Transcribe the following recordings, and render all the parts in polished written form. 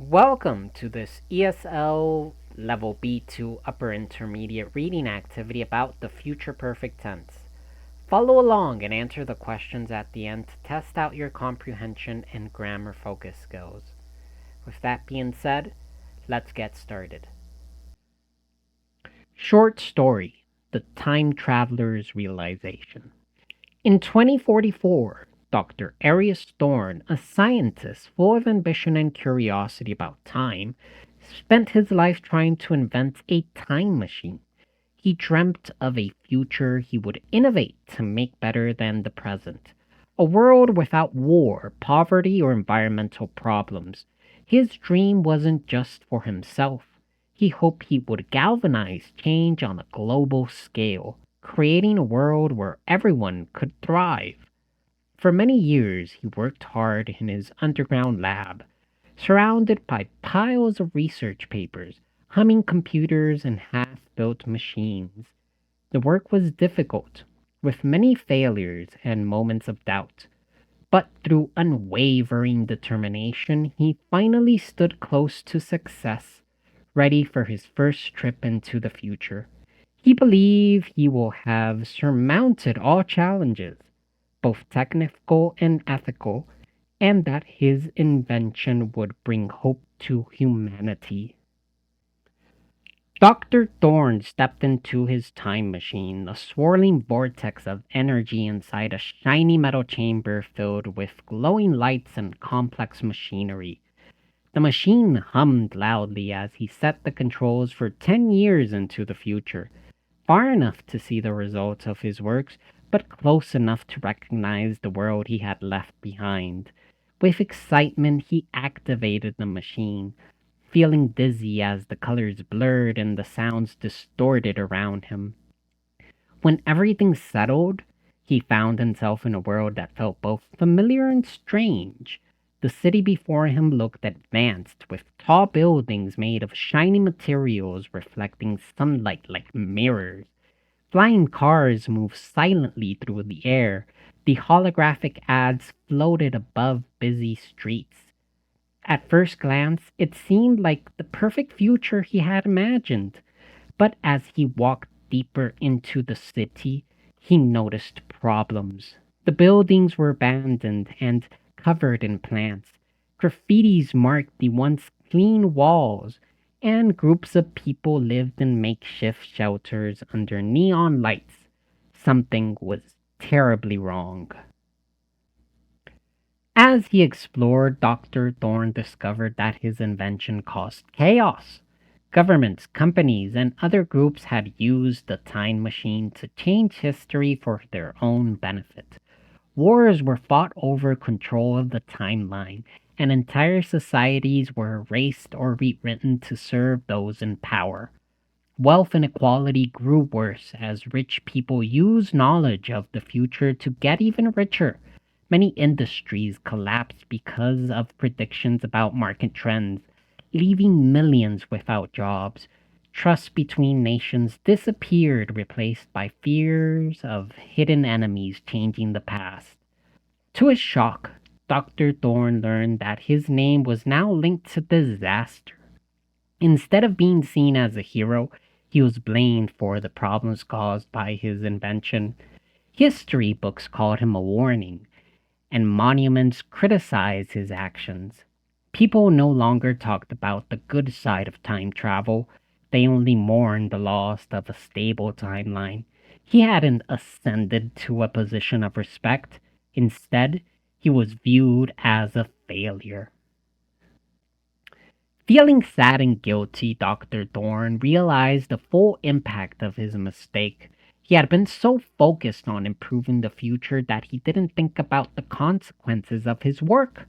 Welcome to this ESL Level B2 Upper Intermediate reading activity about the future perfect tense. Follow along and answer the questions at the end to test out your comprehension and grammar focus skills. With that being said, let's get started. Short story: The Time Traveler's Realization. In 2044, Dr. Arius Thorne, a scientist full of ambition and curiosity about time, spent his life trying to invent a time machine. He dreamt of a future he would innovate to make better than the present. A world without war, poverty, or environmental problems. His dream wasn't just for himself. He hoped he would galvanize change on a global scale, creating a world where everyone could thrive. For many years, he worked hard in his underground lab, surrounded by piles of research papers, humming computers, and half built machines. The work was difficult, with many failures and moments of doubt. But through unwavering determination, he finally stood close to success, ready for his first trip into the future. He believed he will have surmounted all challenges, both technical and ethical, and that his invention would bring hope to humanity. Dr. Thorne stepped into his time machine, a swirling vortex of energy inside a shiny metal chamber filled with glowing lights and complex machinery. The machine hummed loudly as he set the controls for 10 years into the future, far enough to see the results of his works, but close enough to recognize the world he had left behind. With excitement, he activated the machine, feeling dizzy as the colors blurred and the sounds distorted around him. When everything settled, he found himself in a world that felt both familiar and strange. The city before him looked advanced, with tall buildings made of shiny materials reflecting sunlight like mirrors. Flying cars moved silently through the air. The holographic ads floated above busy streets. At first glance, it seemed like the perfect future he had imagined. But as he walked deeper into the city, he noticed problems. The buildings were abandoned and covered in plants. Graffitis marked the once clean walls, and groups of people lived in makeshift shelters under neon lights. Something was terribly wrong. As he explored, Dr. Thorne discovered that his invention caused chaos. Governments, companies, and other groups had used the time machine to change history for their own benefit. Wars were fought over control of the timeline, and entire societies were erased or rewritten to serve those in power. Wealth inequality grew worse as rich people used knowledge of the future to get even richer. Many industries collapsed because of predictions about market trends, leaving millions without jobs. Trust between nations disappeared, replaced by fears of hidden enemies changing the past. To his shock, Dr. Thorne learned that his name was now linked to disaster. Instead of being seen as a hero, he was blamed for the problems caused by his invention. History books called him a warning, and monuments criticized his actions. People no longer talked about the good side of time travel, they only mourned the loss of a stable timeline. He hadn't ascended to a position of respect. Instead, he was viewed as a failure. Feeling sad and guilty, Dr. Thorne realized the full impact of his mistake. He had been so focused on improving the future that he didn't think about the consequences of his work.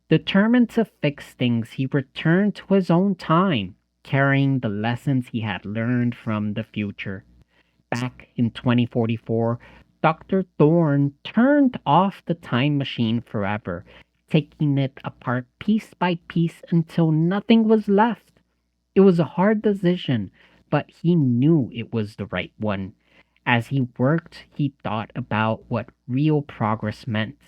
Determined to fix things, he returned to his own time, carrying the lessons he had learned from the future. Back in 2044, Dr. Thorne turned off the time machine forever, taking it apart piece by piece until nothing was left. It was a hard decision, but he knew it was the right one. As he worked, he thought about what real progress meant.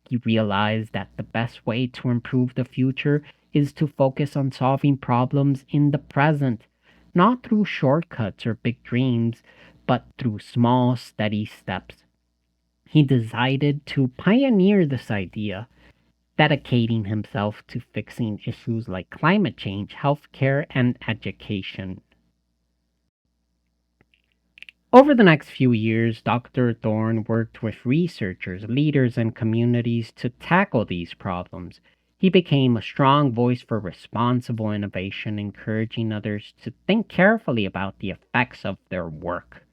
He realized that the best way to improve the future is to focus on solving problems in the present, not through shortcuts or big dreams, but through small, steady steps. He decided to pioneer this idea, dedicating himself to fixing issues like climate change, healthcare, and education. Over the next few years, Dr. Thorne worked with researchers, leaders, and communities to tackle these problems. He became a strong voice for responsible innovation, encouraging others to think carefully about the effects of their work.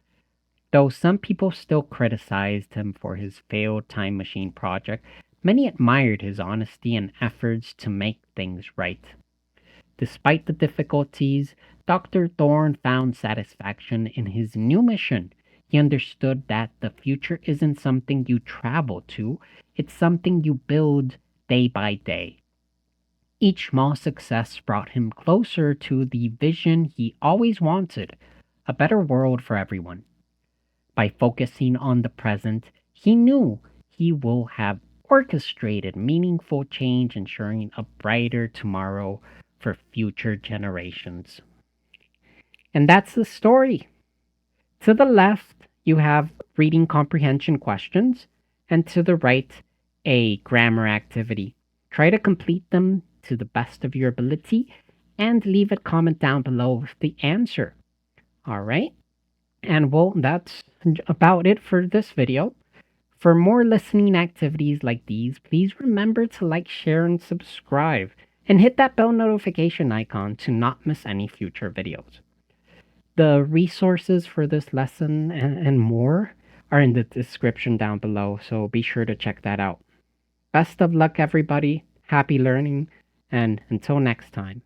Though some people still criticized him for his failed time machine project, many admired his honesty and efforts to make things right. Despite the difficulties, Dr. Thorne found satisfaction in his new mission. He understood that the future isn't something you travel to, it's something you build day by day. Each small success brought him closer to the vision he always wanted, a better world for everyone. By focusing on the present, he knew he will have orchestrated meaningful change, ensuring a brighter tomorrow for future generations. And that's the story. To the left, you have reading comprehension questions, and to the right, a grammar activity. Try to complete them to the best of your ability and leave a comment down below with the answer. All right? And well, that's about it for this video. For more listening activities like these, please remember to like, share, and subscribe. And hit that bell notification icon to not miss any future videos. The resources for this lesson and more are in the description down below, so be sure to check that out. Best of luck, everybody. Happy learning, and until next time.